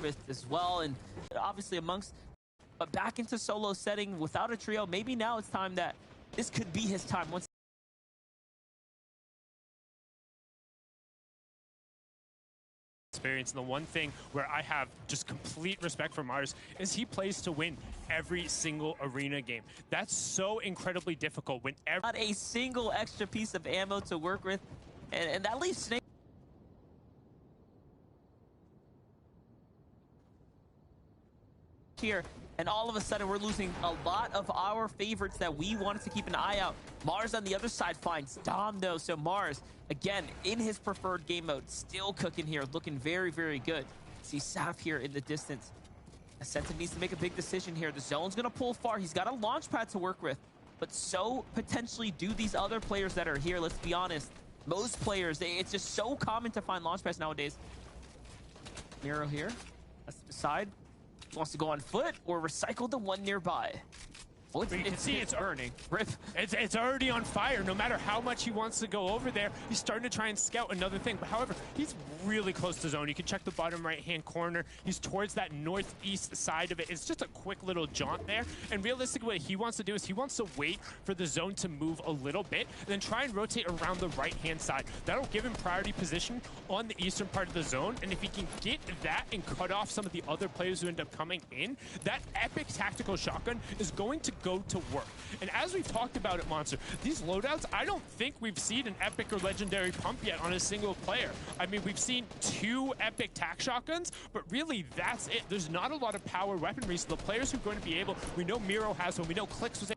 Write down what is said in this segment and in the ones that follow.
with as well. And obviously but back into solo setting without a trio, maybe now it's time that this could be his time. Once experience. And the one thing where I have just complete respect for Mars is he plays to win every single arena game. That's so incredibly difficult when not a single extra piece of ammo to work with, and that leaves Snake here. And all of a sudden, we're losing a lot of our favorites that we wanted to keep an eye out. Mars on the other side finds Dom, though. So Mars, again, in his preferred game mode, still cooking here, looking very, very good. See Saf here in the distance. Ascension needs to make a big decision here. The zone's going to pull far. He's got a launch pad to work with. But so potentially do these other players that are here. Let's be honest. Most players, it's just so common to find launch pads nowadays. Miro here. Let's decide. Wants to go on foot or recycle the one nearby. Well, you can see it's burning. Rip. It's already on fire. No matter how much he wants to go over there, he's starting to try and scout another thing. But however, he's really close to zone. You can check the bottom right-hand corner. He's towards that northeast side of it. It's just a quick little jaunt there. And realistically, what he wants to do is he wants to wait for the zone to move a little bit and then try and rotate around the right-hand side. That'll give him priority position on the eastern part of the zone. And if he can get that and cut off some of the other players who end up coming in, that epic tactical shotgun is going to go to work. And as we've talked about it, Monster, these loadouts, I don't think we've seen an epic or legendary pump yet on a single player. I mean, we've seen 2 epic tac shotguns, but really that's it. There's not a lot of power weaponry, so the players who are going to be able, we know Miro has one, we know Clix was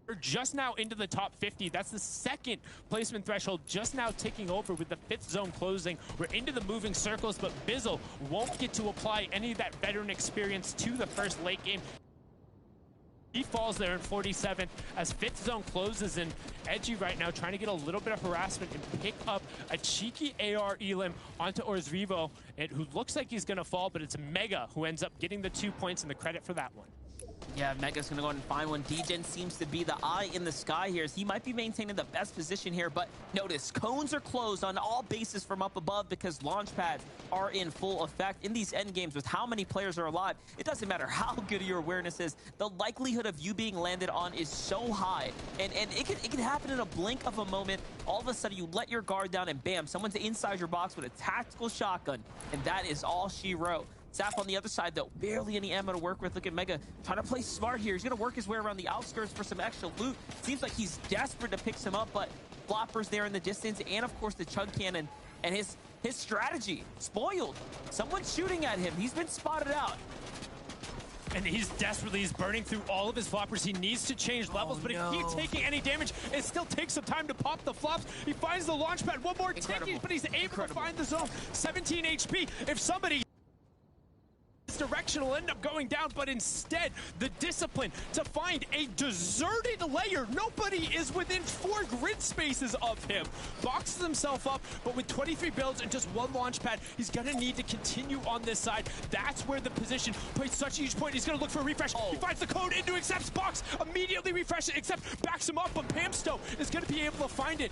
We're just now into the top 50. That's the second placement threshold just now ticking over with the 5th zone closing. We're into the moving circles, but Bizzle won't get to apply any of that veteran experience to the first late game. He falls there in 47th as 5th zone closes, and Edgy right now trying to get a little bit of harassment and pick up a cheeky AR Elim onto Orzvivo, and who looks like he's going to fall, but it's Mega who ends up getting the 2 points and the credit for that one. Yeah, Mega's going to go ahead and find one. Degen seems to be the eye in the sky here, as he might be maintaining the best position here, but notice, cones are closed on all bases from up above because launch pads are in full effect. In these end games, with how many players are alive, it doesn't matter how good your awareness is, the likelihood of you being landed on is so high, and it can happen in a blink of a moment. All of a sudden, you let your guard down, and bam, someone's inside your box with a tactical shotgun, and that is all she wrote. Zap on the other side, though, barely any ammo to work with. Look at Mega trying to play smart here. He's going to work his way around the outskirts for some extra loot. Seems like he's desperate to pick some up, but Flopper's there in the distance, and of course the Chug Cannon, and his strategy spoiled. Someone's shooting at him. He's been spotted out. And he's burning through all of his floppers. He needs to change levels, but if he's taking any damage, it still takes some time to pop the flops. He finds the launch pad, one more tick, but he's able to find the zone. 17 HP. If somebody direction will end up going down, but instead the discipline to find a deserted layer. Nobody is within 4 grid spaces of him. Boxes himself up, but with 23 builds and just 1 launch pad, he's going to need to continue on this side. That's where the position plays such a huge point. He's going to look for a refresh. He finds the code into Accept's box, immediately refreshes it. Accept backs him up, but Pamsto is going to be able to find it.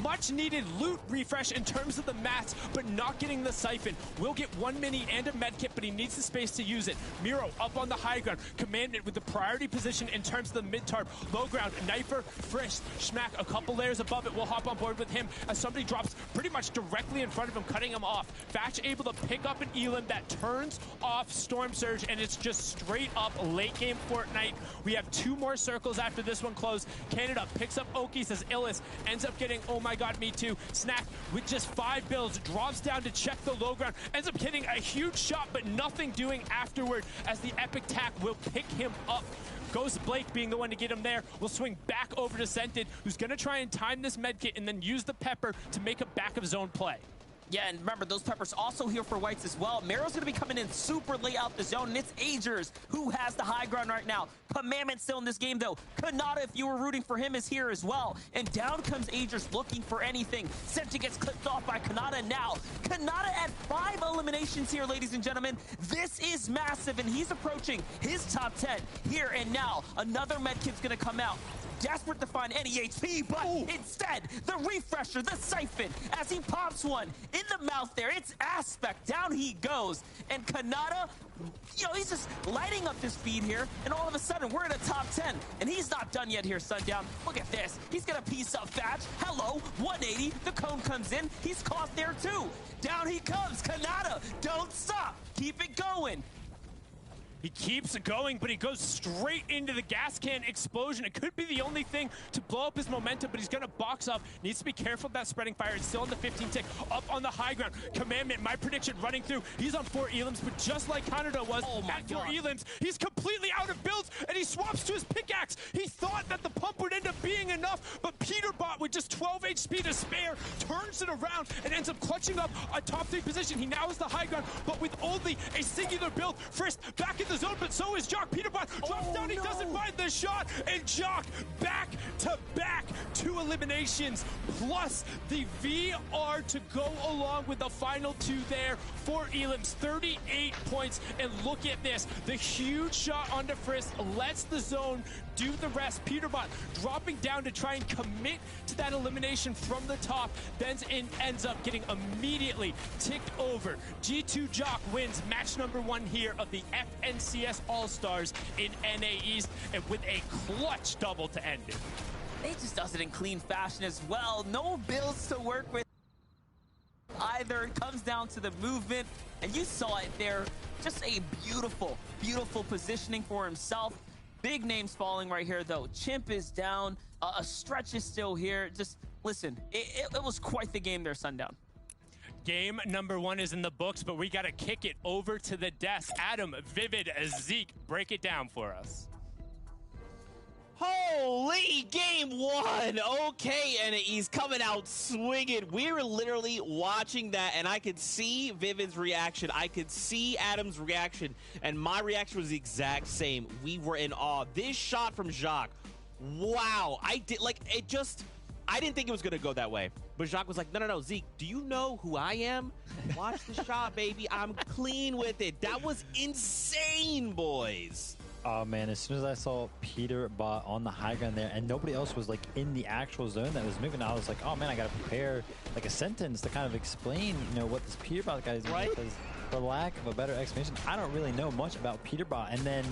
Much needed loot refresh in terms of the mats, but not getting the siphon. Will get 1 mini and a medkit, but he needs the space to use it. Miro up on the high ground. Commandant with the priority position in terms of the mid-tarp. Low ground, Knifer, Frisch, Schmack, a couple layers above it. We'll hop on board with him as somebody drops pretty much directly in front of him, cutting him off. Fatch able to pick up an Elim that turns off Storm Surge, and it's just straight up late game Fortnite. We have 2 more circles after this one closed. Canada picks up Oki, says Illis, ends up getting, oh my god, me too. Snack with just 5 builds, drops down to check the low ground, ends up getting a huge shot, but nothing doing afterward as the epic tack will pick him up. Ghost Blake being the one to get him there. Will swing back over to Scented, who's going to try and time this medkit and then use the pepper to make a back of zone play. Yeah, and remember, those peppers also here for whites as well. Mero's going to be coming in super late out the zone, and it's Agers who has the high ground right now. Commandment still in this game, though. Kanata, if you were rooting for him, is here as well. And down comes Agers looking for anything. Senti gets clipped off by Kanata now. Kanata at 5 eliminations here, ladies and gentlemen. This is massive, and he's approaching his top 10 here and now. Another medkit's going to come out. Desperate to find any HP, but instead, the refresher, the siphon, as he pops one in the mouth there. It's Aspect. Down he goes. And Kanata, he's just lighting up this feed here. And all of a sudden, we're in a top 10. And he's not done yet here, Sundown. Look at this. He's going to piece up Thatch. Hello, 180. The cone comes in. He's caught there, too. Down he comes. Kanata, don't stop. Keep it going. He keeps it going, but he goes straight into the gas can explosion. It could be the only thing to blow up his momentum, but he's going to box up. Needs to be careful of that spreading fire. It's still on the 15 tick, up on the high ground. Commandment, my prediction, running through. He's on 4 elims, but just like Canada was at 4 elims, he's completely out of builds, and he swaps to his pickaxe. He thought that the pump would end up being enough, but Peterbot, with just 12 HP to spare, turns it around and ends up clutching up a top 3 position. He now has the high ground, but with only a singular build. Frisk back in the zone, but so is Jock. Peterbot drops down, he doesn't find the shot, and Jock back to back 2 eliminations, plus the VR to go along with the final 2 there. 4 elims, 38 points, and look at this. The huge shot onto Frisk lets the zone do the rest. Peterbot dropping down to try and commit to that elimination from the top, then ends up getting immediately ticked over. G2 Jock wins match number 1 here of the FNCS All-Stars in NA East, and with a clutch double to end it. He just does it in clean fashion as well. No builds to work with either. It comes down to the movement, and you saw it there. Just a beautiful, beautiful positioning for himself. Big names falling right here, though. Chimp is down. A Stretch is still here. Just listen, it was quite the game there, Sundown. Game number 1 is in the books, but we got to kick it over to the desk. Adam, Vivid, Zeke, break it down for us. Holy, game 1. Okay, and he's coming out swinging. We were literally watching that, and I could see Vivid's reaction. I could see Adam's reaction, and my reaction was the exact same. We were in awe. This shot from Jacques, wow. I didn't think it was going to go that way. But Jacques was like, no, Zeke, do you know who I am? Watch the shot, baby. I'm clean with it. That was insane, boys. Oh man, as soon as I saw Peterbot on the high ground there and nobody else was like in the actual zone that was moving, I was like, oh man, I gotta prepare like a sentence to kind of explain, what this Peterbot guy is doing, because for lack of a better explanation, I don't really know much about Peterbot. And then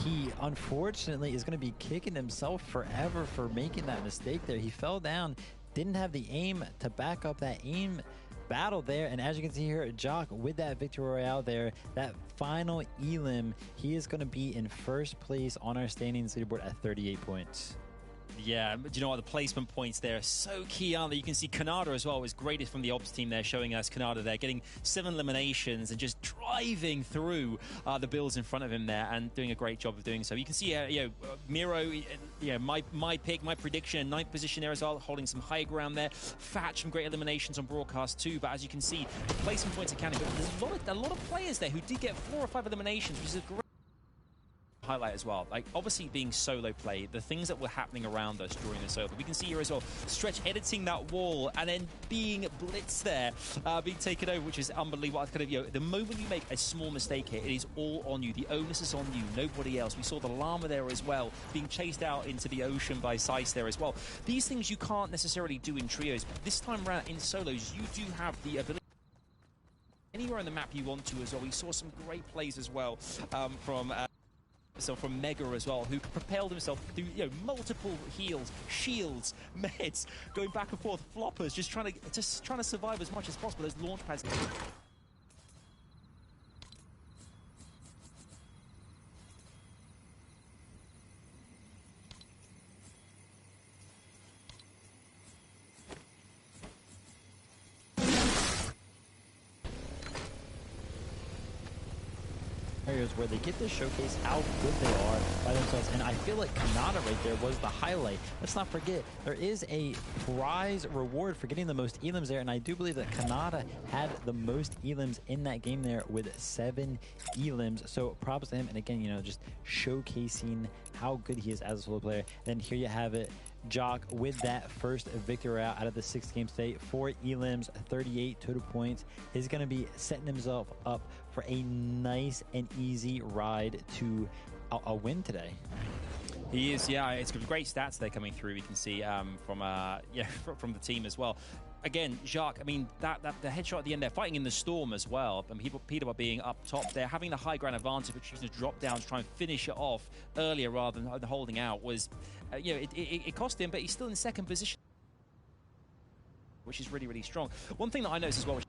he unfortunately is going to be kicking himself forever for making that mistake there. He fell down, didn't have the aim to back up that aim battle there, and as you can see here, Jock with that victory royale there, that final elim, he is going to be in first place on our standings leaderboard at 38 points. Yeah, do you know what? The placement points there are so key, aren't they? You can see Kanata as well was greatest from the ops team there, showing us Kanata there getting 7 eliminations and just driving through the builds in front of him there and doing a great job of doing so. You can see, Miro, my pick, my prediction, 9th position there as well, holding some high ground there. Thatch, some great eliminations on broadcast too, but as you can see, the placement points are counting. But there's a lot of players there who did get 4 or 5 eliminations, which is a great highlight as well. Like, obviously being solo play, the things that were happening around us during the solo, we can see here as well, Stretch editing that wall and then being blitzed there, being taken over, which is unbelievable. Kind of, the moment you make a small mistake here, it is all on you. The onus is on you, nobody else. We saw the llama there as well, being chased out into the ocean by Sice there as well. These things you can't necessarily do in trios, but this time around in solos, you do have the ability anywhere on the map you want to as well. We saw some great plays as well from Mega as well, who propelled himself through multiple heals, shields, meds, going back and forth, floppers, just trying to survive as much as possible. Those launch pads. Areas where they get to showcase how good they are by themselves, and I feel like Kanata right there was the highlight. Let's not forget, there is a prize reward for getting the most elims there, and I do believe that Kanata had the most elims in that game there with 7 elims, so props to him. And again, just showcasing how good he is as a solo player. Then here you have it, Jock with that first victory out of the 6 games today. 4 elims, 38 total points. He's going to be setting himself up for a nice and easy ride to a win today. He is, yeah. It's great stats there coming through. We can see from the team as well. again, Jacques, I mean, the headshot at the end, they're fighting in the storm as well. And Peter are being up top. They're having the high ground advantage, but choosing to drop down to try and finish it off earlier rather than holding out was, you know, it cost him, but he's still in second position, which is really, really strong. One thing that I noticed as well, which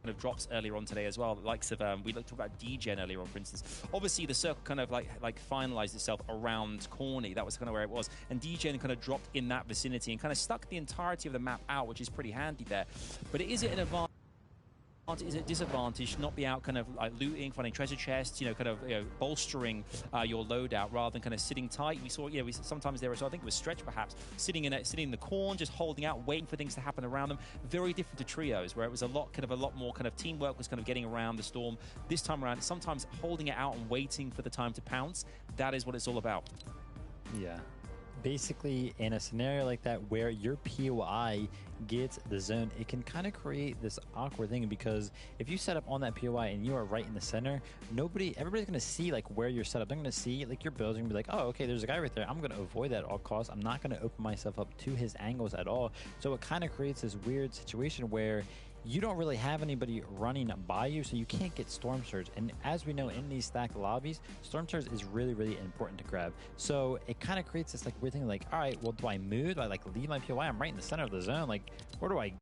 kind of drops earlier on today as well, the likes of we talked about DGen earlier on, for instance. Obviously the circle kind of like finalized itself around Corny. That was kind of where it was, and DGen kind of dropped in that vicinity and kind of stuck the entirety of the map out, which is pretty handy there. But is it an advantage? Is it disadvantage not be out kind of like looting, finding treasure chests, you know, kind of, you know, bolstering your loadout rather than kind of sitting tight? We saw, sometimes there was, I think it was Stretch perhaps, sitting in the corn, just holding out, waiting for things to happen around them. Very different to trios, where it was a lot more kind of teamwork was kind of getting around the storm. This time around, it's sometimes holding it out and waiting for the time to pounce. That is what it's all about. Yeah. Basically, in a scenario like that where your POI gets the zone, it can kind of create this awkward thing, because if you set up on that POI and you are right in the center, everybody's going to see like where you're set up. They're going to see like your builds and be like, oh, okay, there's a guy right there. I'm going to avoid that at all costs. I'm not going to open myself up to his angles at all. So it kind of creates this weird situation where you don't really have anybody running by you, so you can't get Storm Surge. And as we know, in these stacked lobbies, Storm Surge is really, really important to grab. So it kind of creates this like weird thing, like, all right, well, do I move? Do I like leave my POI? I'm right in the center of the zone. Like, where do I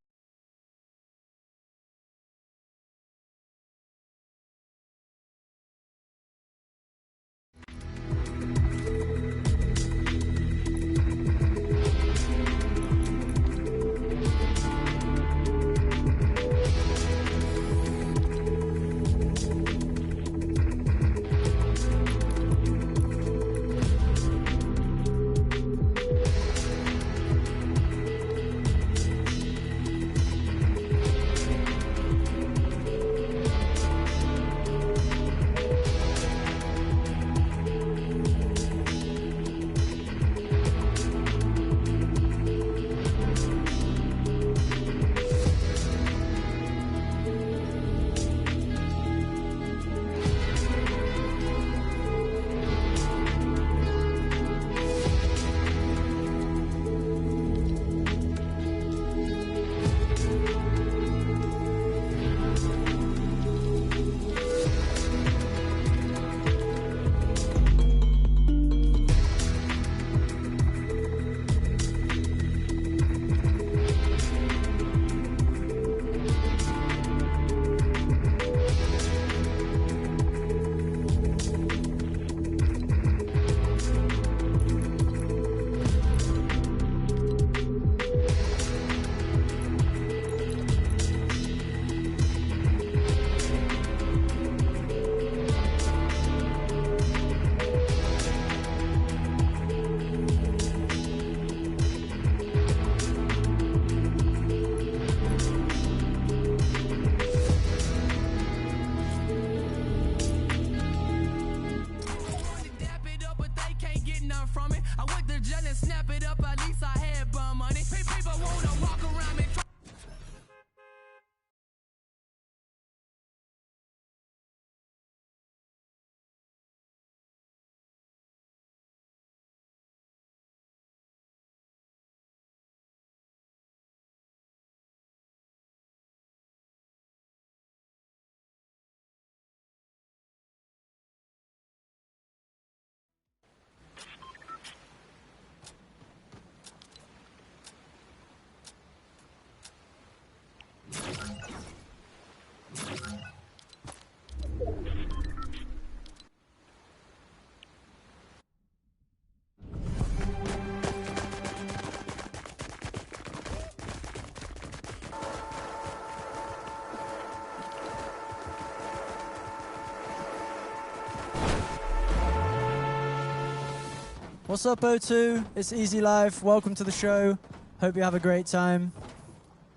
What's up, O2? It's Easy Life. Welcome to the show. Hope you have a great time.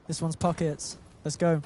This one's Pockets. Let's go.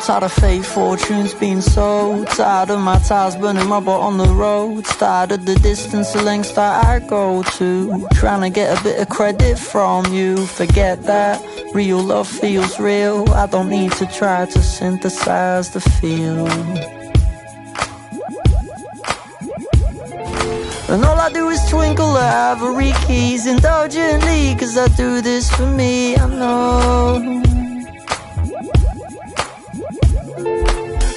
tired of fake fortunes being sold. Tired of my tires burning rubber on the road. Tired of the distance, the lengths that I go to. Trying to get a bit of credit from you. Forget that, real love feels real. I don't need to try to synthesize the feel. And all I do is twinkle the ivory keys indulgently, 'cause I do this for me, I know.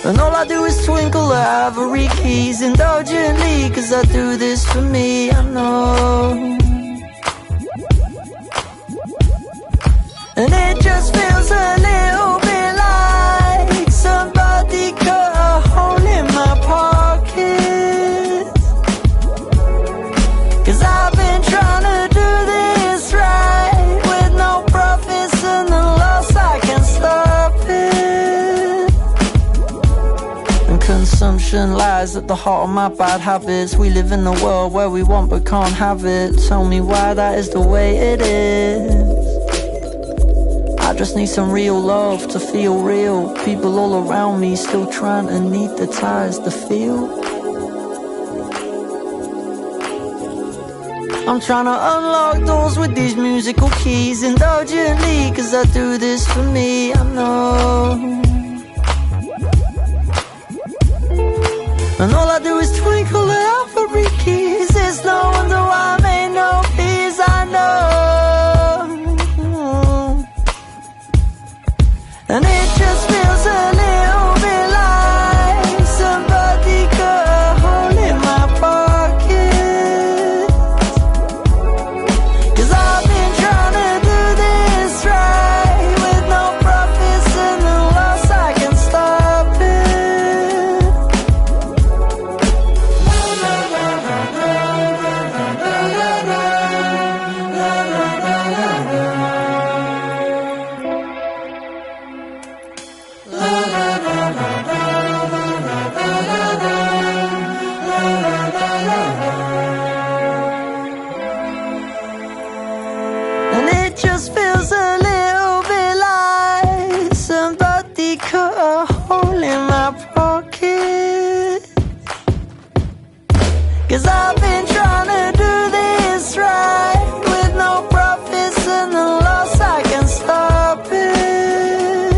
And all I do is twinkle the ivory keys indulgently, 'cause I do this for me, I know. And it just feels a little bit like somebody cut a hole in my pocket. 'Cause I've been trying to do this right, with no profits and the loss, I can't stop it. And consumption lies at the heart of my bad habits. We live in a world where we want but can't have it. Tell me why that is the way it is. I just need some real love to feel real. People all around me still trying to need the ties to feel. I'm trying to unlock doors with these musical keys indulgently, 'cause I do this for me, I know. And all I do is twinkle the ivory keys. It's no wonder why I made no peace, I know. And it just feels a little bit like somebody cut a hole in my pocket. 'Cause I've been trying to do this right, with no profits and the loss, I can't stop it. And it just feels a little bit like somebody cut a hole in my pocket. 'Cause I've been trying to do this right, with no profits and the loss, I can't stop it.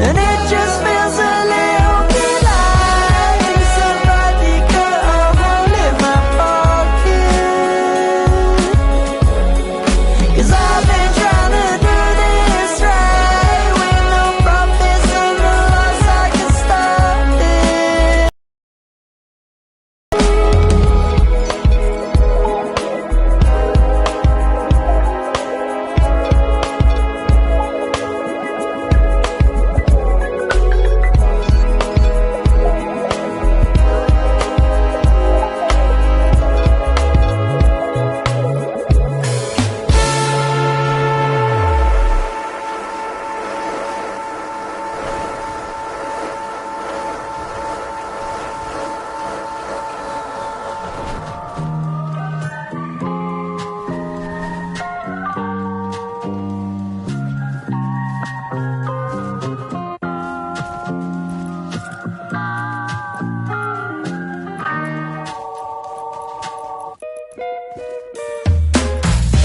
And it just feels a little bit like somebody cut a hole in my pocket. 'Cause I've been trying to do this right, with no profits and the loss, I can't stop it.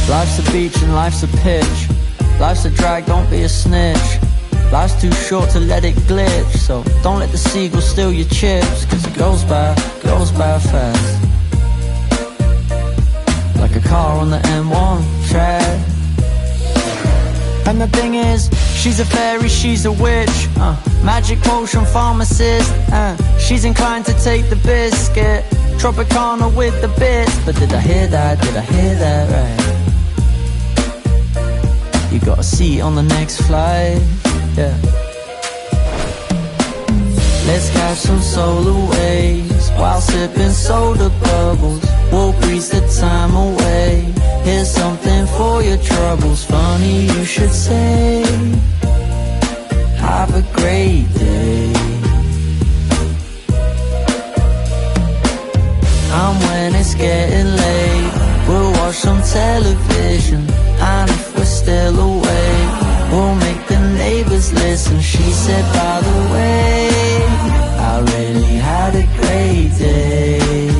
Life's a beach and life's a pitch. Life's a drag, don't be a snitch. Life's too short to let it glitch, so don't let the seagulls steal your chips. 'Cause it goes by fast, like a car on the M1 track. And the thing is, she's a fairy, she's a witch, magic potion pharmacist, she's inclined to take the biscuit, Tropicana with the bits. But did I hear that right? You got a seat on the next flight, yeah. Let's catch some solar waves while sipping soda bubbles. We'll breeze the time away. Here's something for your troubles. Funny you should say. Have a great day. And when it's getting late, we'll watch some television. And if we're still awake, we'll make the neighbors listen. listen. She said, by the way, I really had a great day.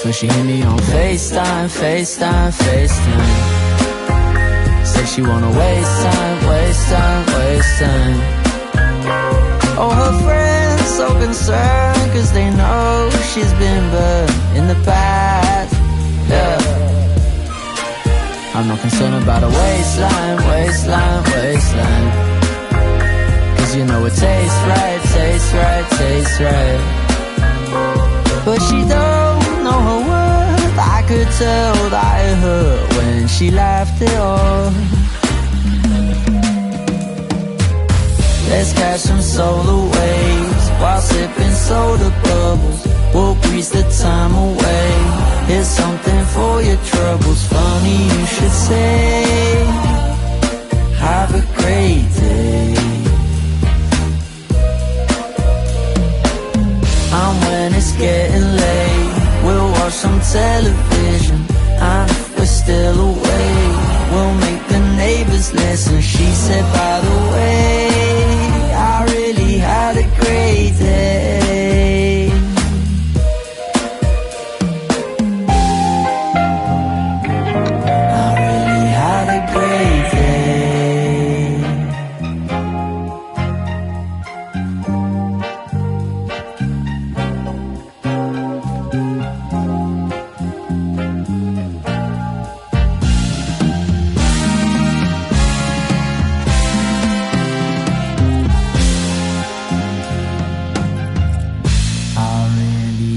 So she hit me on FaceTime, FaceTime, FaceTime. Said she wanna waste time, waste time, waste time. Oh, her friends so concerned, cause they know she's been burned in the past. Yeah. I'm not concerned about a waistline, waistline, waistline. Cause you know it tastes right, tastes right, tastes right. But she don't know her worth. I could tell that it hurt when she laughed it off. Let's catch some solar waves while sipping soda bubbles. We'll breeze the time away. Here's something for your troubles. Funny you should say, have a great day. And when it's getting late, we'll watch some television. And if we're still awake, we'll make the neighbors listen. She said, by the way, I really had a great day. I really had a great day.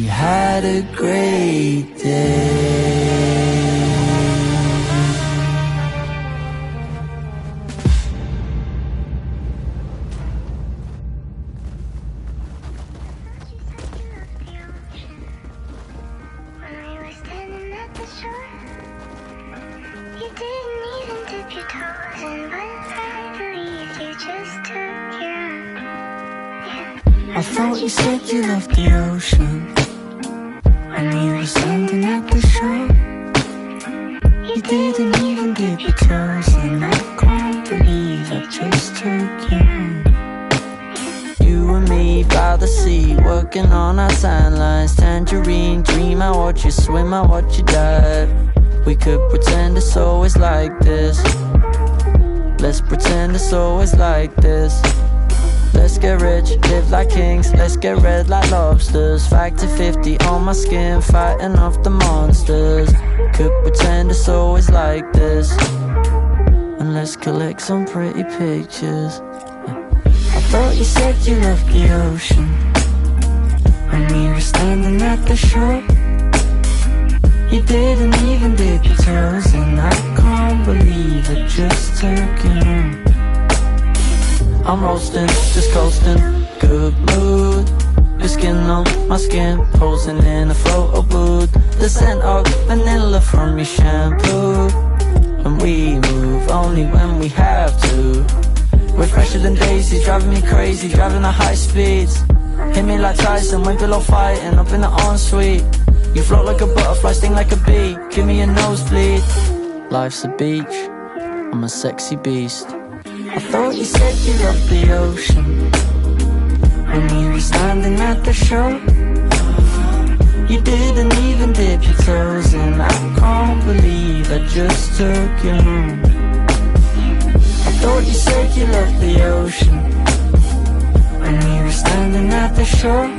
Had a great day. I thought you said you loved the ocean when we were standing at the shore. You didn't even dip your toes in. I can't believe I just took you home. You and me by the sea, working on our tan lines. Tangerine dream, I watch you swim, I watch you dive. We could pretend it's always like this. Let's pretend it's always like this. Let's get rich, live like kings. Let's get red like lobsters. Factor 50 on my skin, fighting off the monsters. Could pretend it's always like this. And let's collect some pretty pictures. I thought you said you loved the ocean when we were standing at the shore. You didn't even dip your toes in. I can't believe it just took you home. I'm roasting, just coasting, good mood. Your skin on my skin, posing in a photo booth. The scent of vanilla from your shampoo. And we move only when we have to. We're fresher than daisies, driving me crazy, driving at high speeds. Hit me like Tyson, when pillow fighting, up in the ensuite. You float like a butterfly, sting like a bee. Give me a nosebleed. Life's a beach, I'm a sexy beast. I thought you said you loved the ocean when we were standing at the shore. You didn't even dip your toes in. I can't believe I just took you home. I thought you said you loved the ocean when we were standing at the shore.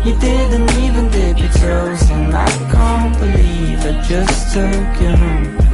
You didn't even dip your toes in. I can't believe I just took you home.